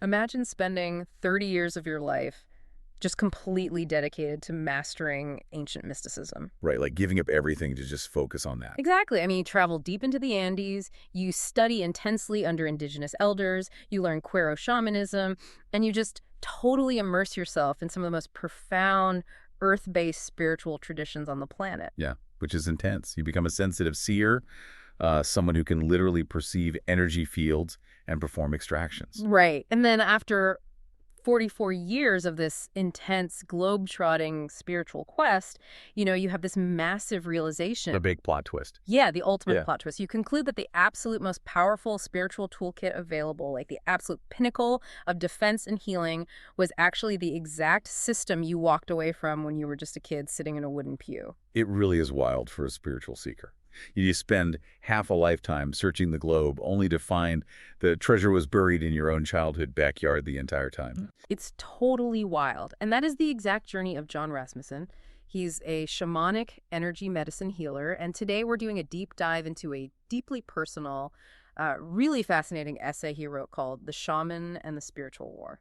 Imagine spending 30 years of your life just completely dedicated to mastering ancient mysticism. Right, like giving up everything to just focus on that. Exactly. I mean, you travel deep into the Andes, you study intensely under indigenous elders, you learn Quero shamanism, and you just totally immerse yourself in some of the most profound earth-based spiritual traditions on the planet. Yeah, which is intense. You become a sensitive seer, someone who can literally perceive energy fields and perform extractions. Right. And then after 44 years of this intense globe-trotting spiritual quest, you have this massive realization. A big plot twist. Yeah, the ultimate Yeah. plot twist. You conclude that the absolute most powerful spiritual toolkit available, like the absolute pinnacle of defense and healing, was actually the exact system you walked away from when you were just a kid sitting in a wooden pew. It really is wild for a spiritual seeker. You spend half a lifetime searching the globe only to find the treasure was buried in your own childhood backyard the entire time. It's totally wild. And that is the exact journey of Jon Rasmussen. He's a shamanic energy medicine healer. And today we're doing a deep dive into a deeply personal, really fascinating essay he wrote called The Shaman and the Spiritual War.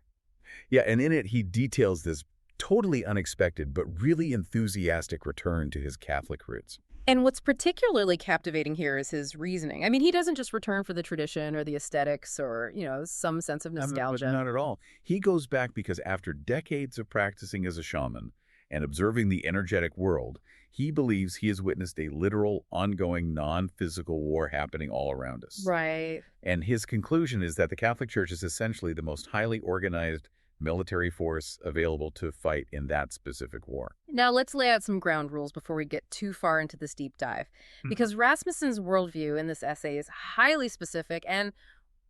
Yeah, and in it he details this totally unexpected but really enthusiastic return to his Catholic roots. And what's particularly captivating here is his reasoning. I mean, he doesn't just return for the tradition or the aesthetics or, some sense of nostalgia. Not at all. He goes back because after decades of practicing as a shaman and observing the energetic world, he believes he has witnessed a literal, ongoing, non-physical war happening all around us. Right. And his conclusion is that the Catholic Church is essentially the most highly organized military force available to fight in that specific war. Now, let's lay out some ground rules before we get too far into this deep dive. Because Rasmussen's worldview in this essay is highly specific and,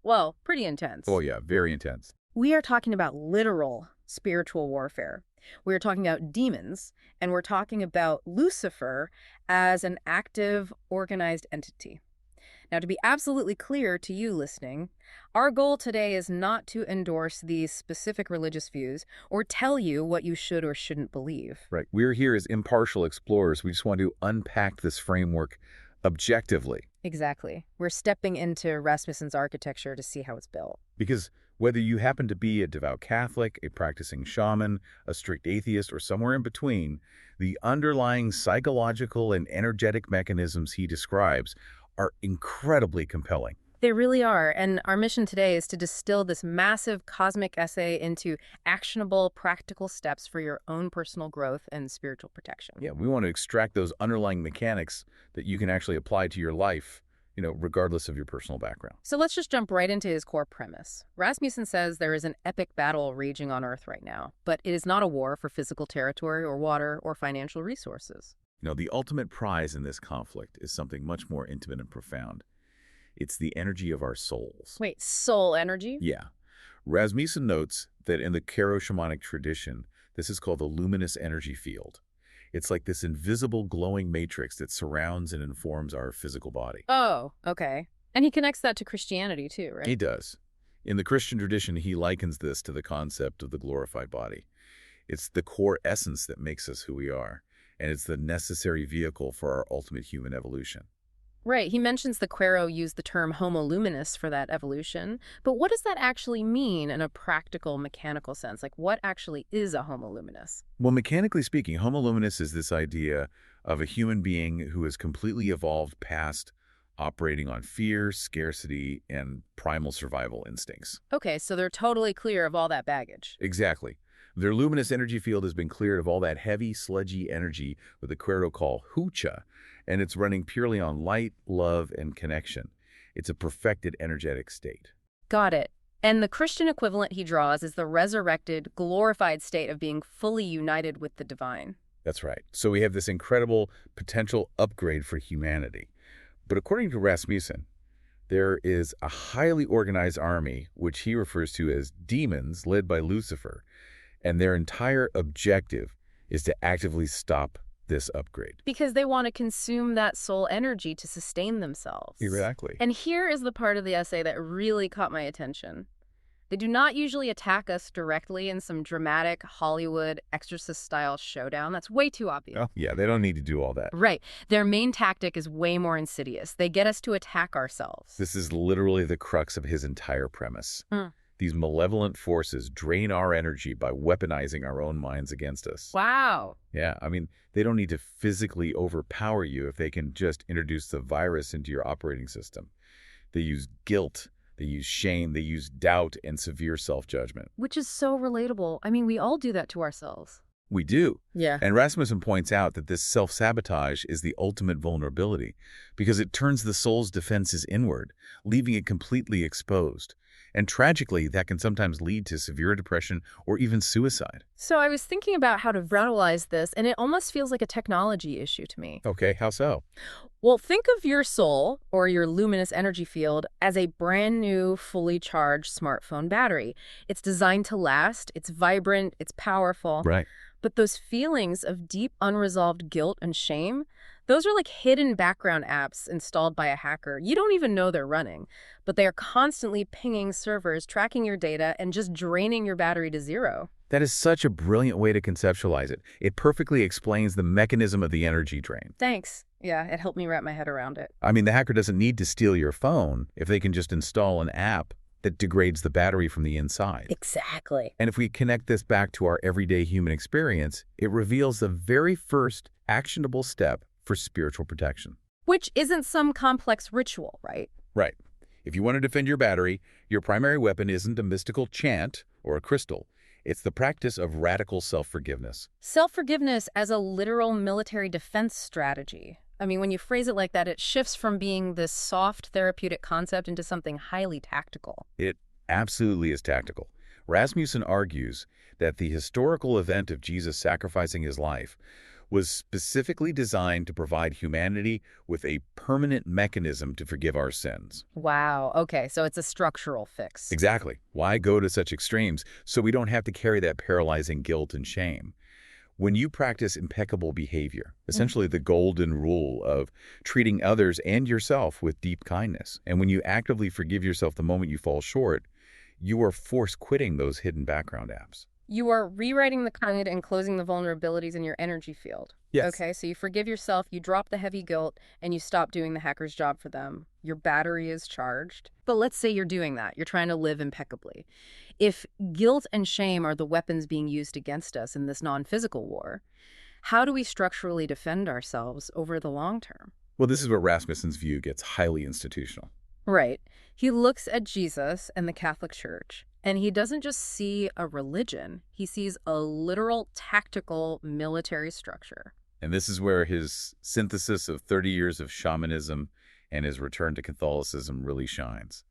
well, pretty intense. Oh, yeah, very intense. We are talking about literal spiritual warfare. We're talking about demons, and we're talking about Lucifer as an active, organized entity. Now, to be absolutely clear to you listening, our goal today is not to endorse these specific religious views or tell you what you should or shouldn't believe. Right. We're here as impartial explorers. We just want to unpack this framework objectively. Exactly. We're stepping into Rasmussen's architecture to see how it's built. Because whether you happen to be a devout Catholic, a practicing shaman, a strict atheist, or somewhere in between, the underlying psychological and energetic mechanisms he describes are incredibly compelling. They really are, and our mission today is to distill this massive cosmic essay into actionable, practical steps for your own personal growth and spiritual protection. Yeah, we want to extract those underlying mechanics that you can actually apply to your life, regardless of your personal background. So let's just jump right into his core premise. Rasmussen says there is an epic battle raging on Earth right now, but it is not a war for physical territory or water or financial resources. The ultimate prize in this conflict is something much more intimate and profound. It's the energy of our souls. Wait, soul energy? Yeah. Rasmussen notes that in the Quero shamanic tradition, this is called the luminous energy field. It's like this invisible glowing matrix that surrounds and informs our physical body. Oh, okay. And he connects that to Christianity too, right? He does. In the Christian tradition, he likens this to the concept of the glorified body. It's the core essence that makes us who we are, and it's the necessary vehicle for our ultimate human evolution. Right. He mentions the Quero used the term Homo Luminous for that evolution. But what does that actually mean in a practical, mechanical sense? Like, what actually is a Homo Luminous? Well, mechanically speaking, Homo Luminous is this idea of a human being who has completely evolved past operating on fear, scarcity, and primal survival instincts. Okay, so they're totally clear of all that baggage. Exactly. Their luminous energy field has been cleared of all that heavy, sludgy energy what the Quero call hucha, and it's running purely on light, love, and connection. It's a perfected energetic state. Got it. And the Christian equivalent he draws is the resurrected, glorified state of being fully united with the divine. That's right. So we have this incredible potential upgrade for humanity. But according to Rasmussen, there is a highly organized army, which he refers to as demons, led by Lucifer, and their entire objective is to actively stop this upgrade. Because they want to consume that soul energy to sustain themselves. Exactly. And here is the part of the essay that really caught my attention. They do not usually attack us directly in some dramatic Hollywood exorcist-style showdown. That's way too obvious. Oh, yeah, they don't need to do all that. Right. Their main tactic is way more insidious. They get us to attack ourselves. This is literally the crux of his entire premise. These malevolent forces drain our energy by weaponizing our own minds against us. Wow. Yeah, I mean, they don't need to physically overpower you if they can just introduce the virus into your operating system. They use guilt, they use shame, they use doubt and severe self-judgment. Which is so relatable. I mean, we all do that to ourselves. We do. Yeah. And Rasmussen points out that this self-sabotage is the ultimate vulnerability because it turns the soul's defenses inward, leaving it completely exposed. And tragically, that can sometimes lead to severe depression or even suicide. So I was thinking about how to verbalize this, and it almost feels like a technology issue to me. Okay, how so? Well, think of your soul, or your luminous energy field, as a brand new, fully charged smartphone battery. It's designed to last, it's vibrant, it's powerful. Right. But those feelings of deep, unresolved guilt and shame, those are like hidden background apps installed by a hacker. You don't even know they're running, but they are constantly pinging servers, tracking your data, and just draining your battery to zero. That is such a brilliant way to conceptualize it. It perfectly explains the mechanism of the energy drain. Thanks. Yeah, it helped me wrap my head around it. I mean, the hacker doesn't need to steal your phone if they can just install an app that degrades the battery from the inside. Exactly. And if we connect this back to our everyday human experience, it reveals the very first actionable step for spiritual protection. Which isn't some complex ritual, right? Right. If you want to defend your battery, your primary weapon isn't a mystical chant or a crystal. It's the practice of radical self-forgiveness. Self-forgiveness as a literal military defense strategy. I mean, when you phrase it like that, it shifts from being this soft therapeutic concept into something highly tactical. It absolutely is tactical. Rasmussen argues that the historical event of Jesus sacrificing his life was specifically designed to provide humanity with a permanent mechanism to forgive our sins. Wow. Okay, so it's a structural fix. Exactly. Why go to such extremes so we don't have to carry that paralyzing guilt and shame? When you practice impeccable behavior, essentially the golden rule of treating others and yourself with deep kindness, and when you actively forgive yourself the moment you fall short, you are force quitting those hidden background apps. You are rewriting the code and closing the vulnerabilities in your energy field. Yes. Okay, so you forgive yourself, you drop the heavy guilt, and you stop doing the hacker's job for them. Your battery is charged. But let's say you're doing that. You're trying to live impeccably. If guilt and shame are the weapons being used against us in this non-physical war, how do we structurally defend ourselves over the long term? Well, this is where Rasmussen's view gets highly institutional. Right. He looks at Jesus and the Catholic Church, and he doesn't just see a religion. He sees a literal, tactical military structure. And this is where his synthesis of 30 years of shamanism and his return to Catholicism really shines.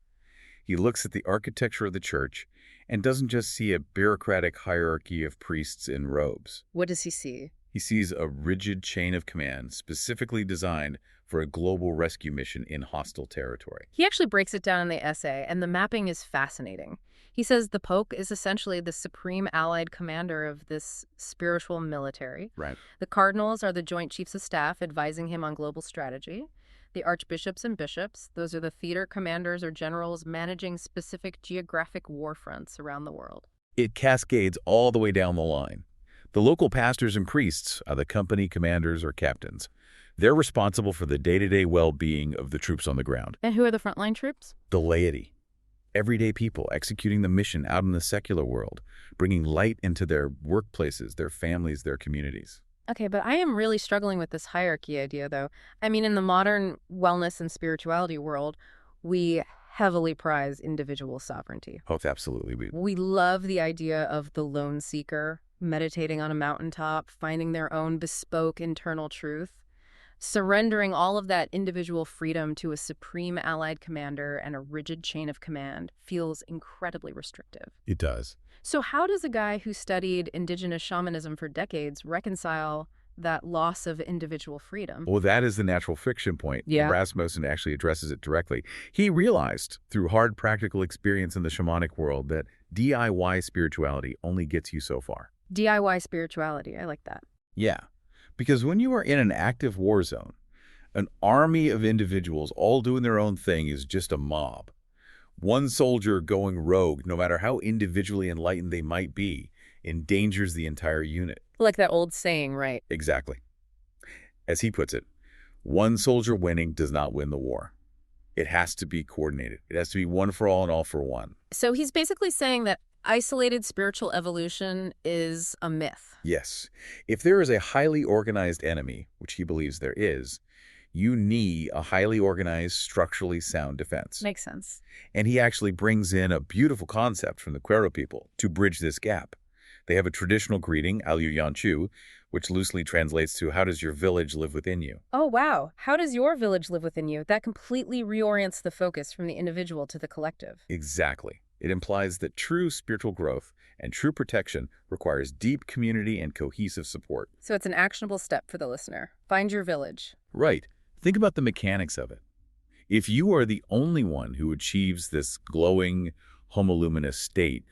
He looks at the architecture of the church and doesn't just see a bureaucratic hierarchy of priests in robes. What does he see? He sees a rigid chain of command specifically designed for a global rescue mission in hostile territory. He actually breaks it down in the essay, and the mapping is fascinating. He says the Pope is essentially the supreme allied commander of this spiritual military. Right. The cardinals are the joint chiefs of staff advising him on global strategy. The archbishops and bishops, those are the theater commanders or generals managing specific geographic war fronts around the world. It cascades all the way down the line. The local pastors and priests are the company commanders or captains. They're responsible for the day-to-day well-being of the troops on the ground. And who are the frontline troops? The laity. Everyday people executing the mission out in the secular world, bringing light into their workplaces, their families, their communities. Okay, but I am really struggling with this hierarchy idea, though. I mean, in the modern wellness and spirituality world, we heavily prize individual sovereignty. Oh, absolutely. We love the idea of the lone seeker, meditating on a mountaintop, finding their own bespoke internal truth. Surrendering all of that individual freedom to a supreme allied commander and a rigid chain of command feels incredibly restrictive. It does. So how does a guy who studied indigenous shamanism for decades reconcile that loss of individual freedom? Well, that is the natural friction point. Yeah. Rasmussen actually addresses it directly. He realized through hard practical experience in the shamanic world that DIY spirituality only gets you so far. DIY spirituality, I like that. Yeah. Because when you are in an active war zone, an army of individuals all doing their own thing is just a mob. One soldier going rogue, no matter how individually enlightened they might be, endangers the entire unit. Like that old saying, right? Exactly. As he puts it, one soldier winning does not win the war. It has to be coordinated. It has to be one for all and all for one. So he's basically saying that isolated spiritual evolution is a myth. Yes. If there is a highly organized enemy, which he believes there is, you need a highly organized, structurally sound defense. Makes sense. And he actually brings in a beautiful concept from the Quero people to bridge this gap. They have a traditional greeting, Alyu Yanchu, which loosely translates to, how does your village live within you? Oh, wow. How does your village live within you? That completely reorients the focus from the individual to the collective. Exactly. It implies that true spiritual growth and true protection requires deep community and cohesive support. So it's an actionable step for the listener. Find your village. Right. Think about the mechanics of it. If you are the only one who achieves this glowing Homo Luminous state,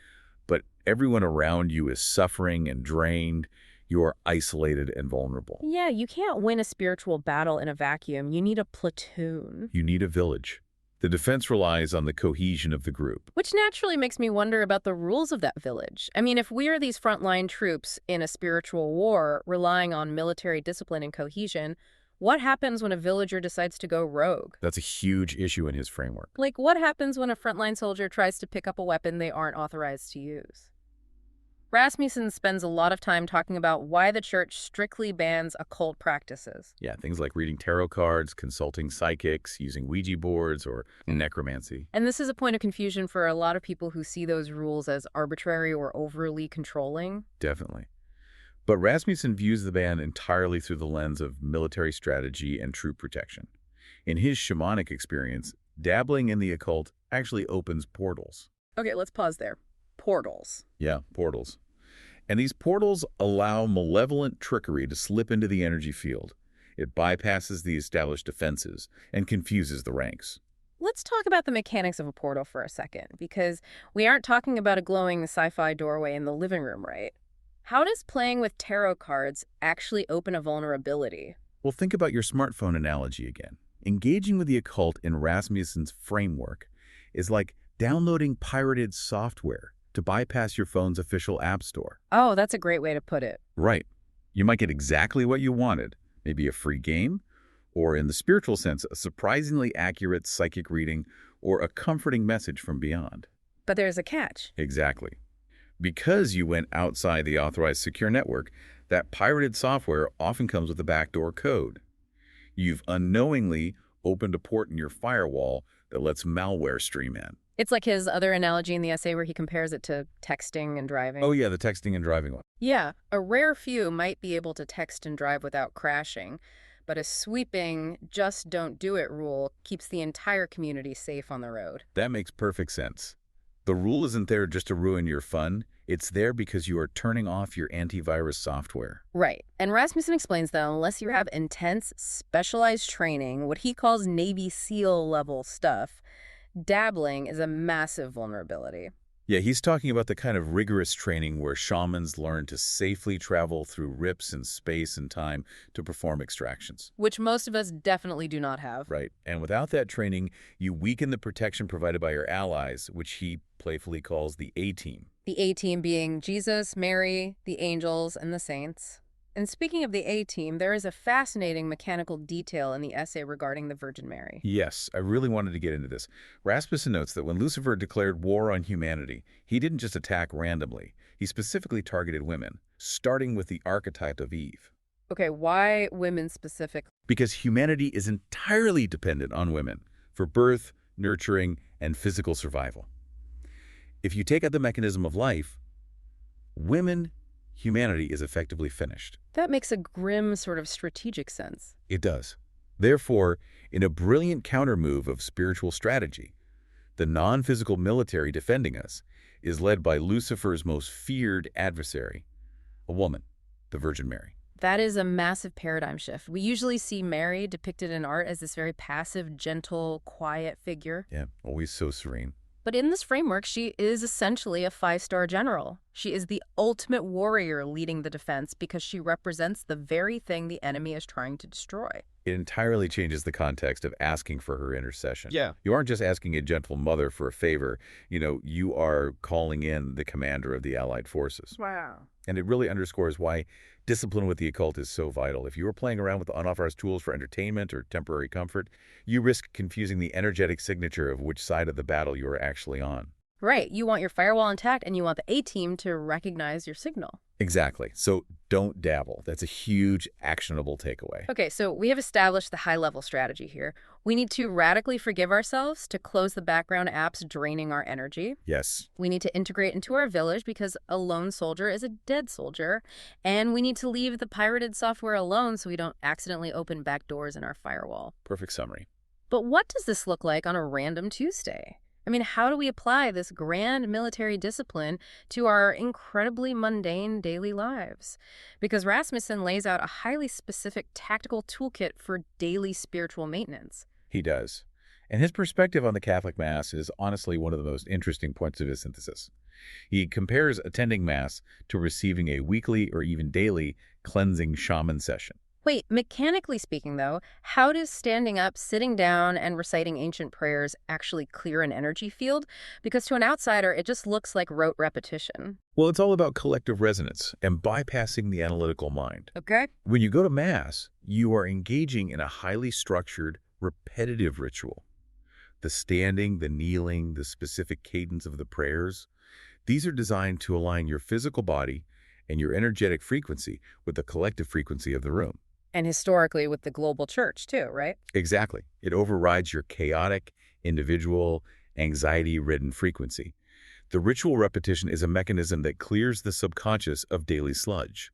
but everyone around you is suffering and drained, you are isolated and vulnerable. Yeah, you can't win a spiritual battle in a vacuum. You need a platoon. You need a village. The defense relies on the cohesion of the group. Which naturally makes me wonder about the rules of that village. I mean, if we are these frontline troops in a spiritual war relying on military discipline and cohesion, what happens when a villager decides to go rogue? That's a huge issue in his framework. Like, what happens when a frontline soldier tries to pick up a weapon they aren't authorized to use? Rasmussen spends a lot of time talking about why the church strictly bans occult practices. Yeah, things like reading tarot cards, consulting psychics, using Ouija boards, or necromancy. And this is a point of confusion for a lot of people who see those rules as arbitrary or overly controlling. Definitely. But Rasmussen views the ban entirely through the lens of military strategy and troop protection. In his shamanic experience, dabbling in the occult actually opens portals. Okay, let's pause there. Portals. Yeah, portals. And these portals allow malevolent trickery to slip into the energy field. It bypasses the established defenses and confuses the ranks. Let's talk about the mechanics of a portal for a second, because we aren't talking about a glowing sci-fi doorway in the living room, right? How does playing with tarot cards actually open a vulnerability? Well, think about your smartphone analogy again. Engaging with the occult in Rasmussen's framework is like downloading pirated software to bypass your phone's official app store. Oh, that's a great way to put it. Right. You might get exactly what you wanted, maybe a free game, or in the spiritual sense, a surprisingly accurate psychic reading or a comforting message from beyond. But there's a catch. Exactly. Because you went outside the authorized secure network, that pirated software often comes with a backdoor code. You've unknowingly opened a port in your firewall that lets malware stream in. It's like his other analogy in the essay where he compares it to texting and driving. Oh yeah, the texting and driving one. Yeah, a rare few might be able to text and drive without crashing, but a sweeping just don't do it rule keeps the entire community safe on the road. That makes perfect sense. The rule isn't there just to ruin your fun. It's there because you are turning off your antivirus software. Right. And Rasmussen explains that unless you have intense, specialized training, what he calls Navy SEAL level stuff, dabbling is a massive vulnerability. Yeah, he's talking about the kind of rigorous training where shamans learn to safely travel through rips in space and time to perform extractions. Which most of us definitely do not have. Right. And without that training, you weaken the protection provided by your allies, which he playfully calls the A-team. The A-team being Jesus, Mary, the angels, and the saints. And speaking of the A-team, there is a fascinating mechanical detail in the essay regarding the Virgin Mary. Yes, I really wanted to get into this. Rasmussen notes that when Lucifer declared war on humanity, he didn't just attack randomly. He specifically targeted women, starting with the archetype of Eve. Okay, why women specifically? Because humanity is entirely dependent on women for birth, nurturing, and physical survival. If you take out the mechanism of life, humanity is effectively finished. That makes a grim sort of strategic sense. It does. Therefore, in a brilliant counter-move of spiritual strategy, the non-physical military defending us is led by Lucifer's most feared adversary, a woman, the Virgin Mary. That is a massive paradigm shift. We usually see Mary depicted in art as this very passive, gentle, quiet figure. Yeah, always so serene. But in this framework, she is essentially a 5-star general. She is the ultimate warrior leading the defense because she represents the very thing the enemy is trying to destroy. It entirely changes the context of asking for her intercession. Yeah. You aren't just asking a gentle mother for a favor. You are calling in the commander of the Allied forces. Wow. And it really underscores why discipline with the occult is so vital. If you are playing around with unauthorized tools for entertainment or temporary comfort, you risk confusing the energetic signature of which side of the battle you are actually on. Right. You want your firewall intact, and you want the A-team to recognize your signal. Exactly. So don't dabble. That's a huge, actionable takeaway. Okay, so we have established the high-level strategy here. We need to radically forgive ourselves to close the background apps draining our energy. Yes. We need to integrate into our village because a lone soldier is a dead soldier. And we need to leave the pirated software alone so we don't accidentally open back doors in our firewall. Perfect summary. But what does this look like on a random Tuesday? I mean, how do we apply this grand military discipline to our incredibly mundane daily lives? Because Rasmussen lays out a highly specific tactical toolkit for daily spiritual maintenance. He does. And his perspective on the Catholic Mass is honestly one of the most interesting points of his synthesis. He compares attending Mass to receiving a weekly or even daily cleansing shaman session. Wait, mechanically speaking, though, how does standing up, sitting down, and reciting ancient prayers actually clear an energy field? Because to an outsider, it just looks like rote repetition. Well, it's all about collective resonance and bypassing the analytical mind. Okay. When you go to Mass, you are engaging in a highly structured, repetitive ritual. The standing, the kneeling, the specific cadence of the prayers, these are designed to align your physical body and your energetic frequency with the collective frequency of the room. And historically with the global church, too, right? Exactly. It overrides your chaotic, individual, anxiety-ridden frequency. The ritual repetition is a mechanism that clears the subconscious of daily sludge,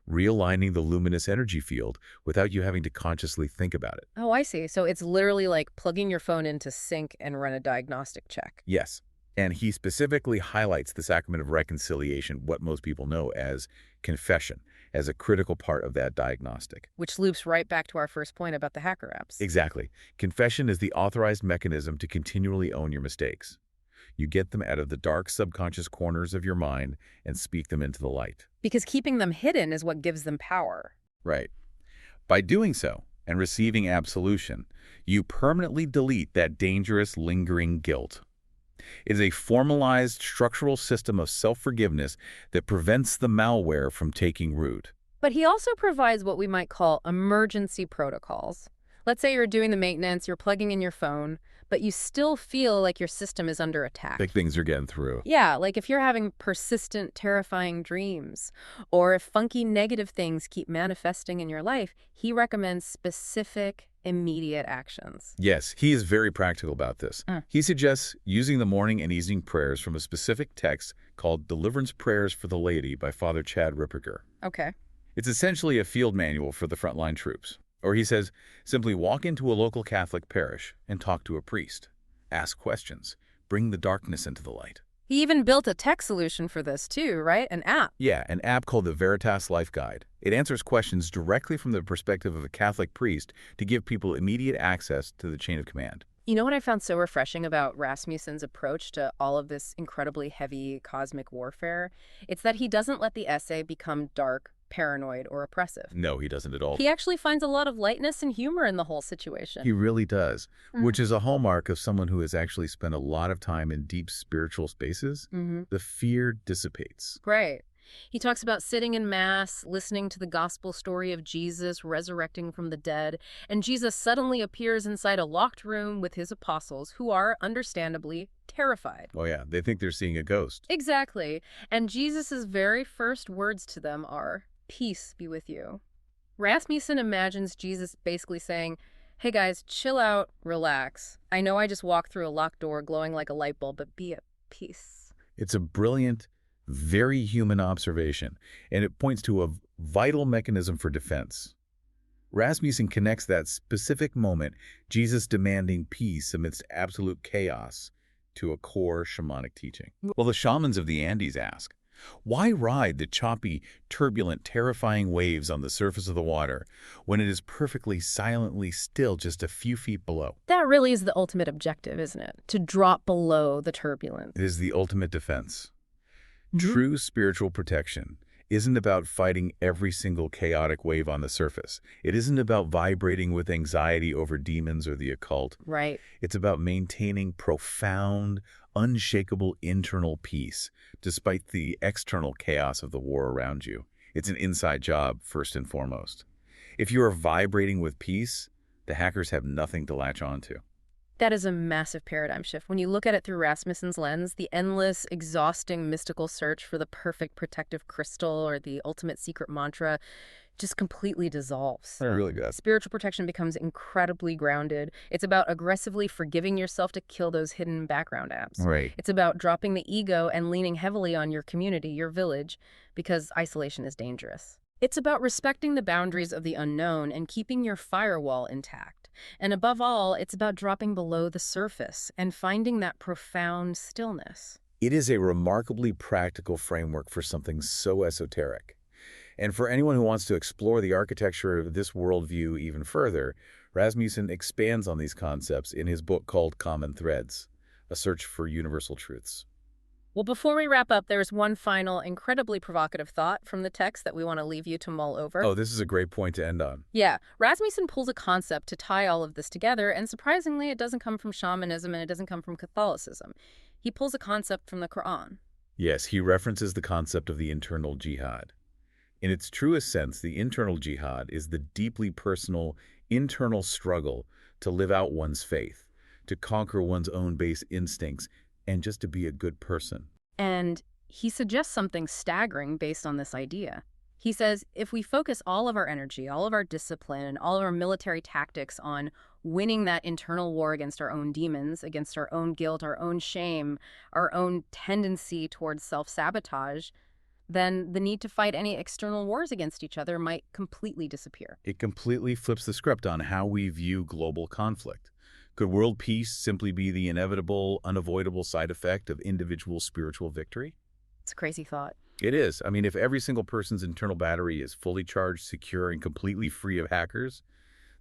realigning the luminous energy field without you having to consciously think about it. Oh, I see. So it's literally like plugging your phone into sync and run a diagnostic check. Yes. And he specifically highlights the sacrament of reconciliation, what most people know as confession, as a critical part of that diagnostic. Which loops right back to our first point about the hacker apps. Exactly. Confession is the authorized mechanism to continually own your mistakes. You get them out of the dark subconscious corners of your mind and speak them into the light. Because keeping them hidden is what gives them power. Right. By doing so and receiving absolution, you permanently delete that dangerous, lingering guilt. It is a formalized structural system of self-forgiveness that prevents the malware from taking root. But he also provides what we might call emergency protocols. Let's say you're doing the maintenance, you're plugging in your phone, but you still feel like your system is under attack. Like things are getting through. Yeah, like if you're having persistent, terrifying dreams, or if funky negative things keep manifesting in your life, he recommends specific, immediate actions. Yes, he is very practical about this. He suggests using the morning and evening prayers from a specific text called Deliverance Prayers for the Laity by Father Chad Ripperger. Okay. It's essentially a field manual for the frontline troops. Or he says, simply walk into a local Catholic parish and talk to a priest. Ask questions. Bring the darkness into the light. He even built a tech solution for this too, right? An app. Yeah, an app called the Veritas Life Guide. It answers questions directly from the perspective of a Catholic priest to give people immediate access to the chain of command. You know what I found so refreshing about Rasmussen's approach to all of this incredibly heavy cosmic warfare? It's that he doesn't let the essay become dark, paranoid, or oppressive. No, he doesn't at all. He actually finds a lot of lightness and humor in the whole situation. He really does, which is a hallmark of someone who has actually spent a lot of time in deep spiritual spaces. The fear dissipates. Great. He talks about sitting in Mass, listening to the gospel story of Jesus resurrecting from the dead, and Jesus suddenly appears inside a locked room with his apostles, who are, understandably, terrified. Oh yeah, they think they're seeing a ghost. Exactly. And Jesus' very first words to them are, "Peace be with you." Rasmussen imagines Jesus basically saying, "Hey guys, chill out, relax. I know I just walked through a locked door glowing like a light bulb, but be at peace." It's a brilliant, very human observation, and it points to a vital mechanism for defense. Rasmussen connects that specific moment, Jesus demanding peace amidst absolute chaos, to a core shamanic teaching. Well, the shamans of the Andes ask, why ride the choppy, turbulent, terrifying waves on the surface of the water when it is perfectly silently still just a few feet below? That really is the ultimate objective, isn't it? To drop below the turbulence. It is the ultimate defense. True spiritual protection isn't about fighting every single chaotic wave on the surface. It isn't about vibrating with anxiety over demons or the occult. Right. It's about maintaining profound, unshakable internal peace, despite the external chaos of the war around you. It's an inside job, first and foremost. If you are vibrating with peace, the hackers have nothing to latch onto. That is a massive paradigm shift. When you look at it through Rasmussen's lens, the endless, exhausting, mystical search for the perfect protective crystal or the ultimate secret mantra just completely dissolves. Really good. Spiritual protection becomes incredibly grounded. It's about aggressively forgiving yourself to kill those hidden background apps. Right. It's about dropping the ego and leaning heavily on your community, your village, because isolation is dangerous. It's about respecting the boundaries of the unknown and keeping your firewall intact. And above all, it's about dropping below the surface and finding that profound stillness. It is a remarkably practical framework for something so esoteric. And for anyone who wants to explore the architecture of this worldview even further, Rasmussen expands on these concepts in his book called Common Threads, A Search for Universal Truths. Well, before we wrap up, there's one final incredibly provocative thought from the text that we want to leave you to mull over. Oh, this is a great point to end on. Yeah, Rasmussen pulls a concept to tie all of this together, and surprisingly, it doesn't come from shamanism and it doesn't come from Catholicism. He pulls a concept from the Quran. Yes, he references the concept of the internal jihad. In its truest sense, the internal jihad is the deeply personal, internal struggle to live out one's faith, to conquer one's own base instincts, and just to be a good person. And he suggests something staggering based on this idea. He says if we focus all of our energy, all of our discipline, and all of our military tactics on winning that internal war against our own demons, against our own guilt, our own shame, our own tendency towards self-sabotage, then the need to fight any external wars against each other might completely disappear. It completely flips the script on how we view global conflict. Could world peace simply be the inevitable, unavoidable side effect of individual spiritual victory? It's a crazy thought. It is. I mean, if every single person's internal battery is fully charged, secure, and completely free of hackers,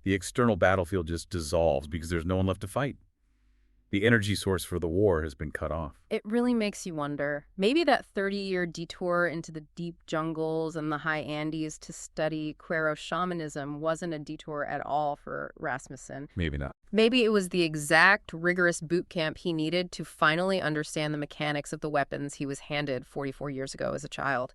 the external battlefield just dissolves because there's no one left to fight. The energy source for the war has been cut off. It really makes you wonder. Maybe that 30-year detour into the deep jungles and the high Andes to study Quero shamanism wasn't a detour at all for Rasmussen. Maybe not. Maybe it was the exact rigorous boot camp he needed to finally understand the mechanics of the weapons he was handed 44 years ago as a child.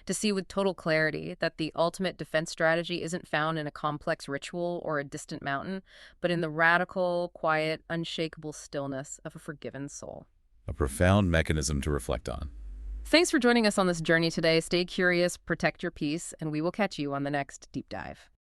To see with total clarity that the ultimate defense strategy isn't found in a complex ritual or a distant mountain, but in the radical, quiet, unshakable stillness of a forgiven soul. A profound mechanism to reflect on. Thanks for joining us on this journey today. Stay curious, protect your peace, and we will catch you on the next Deep Dive.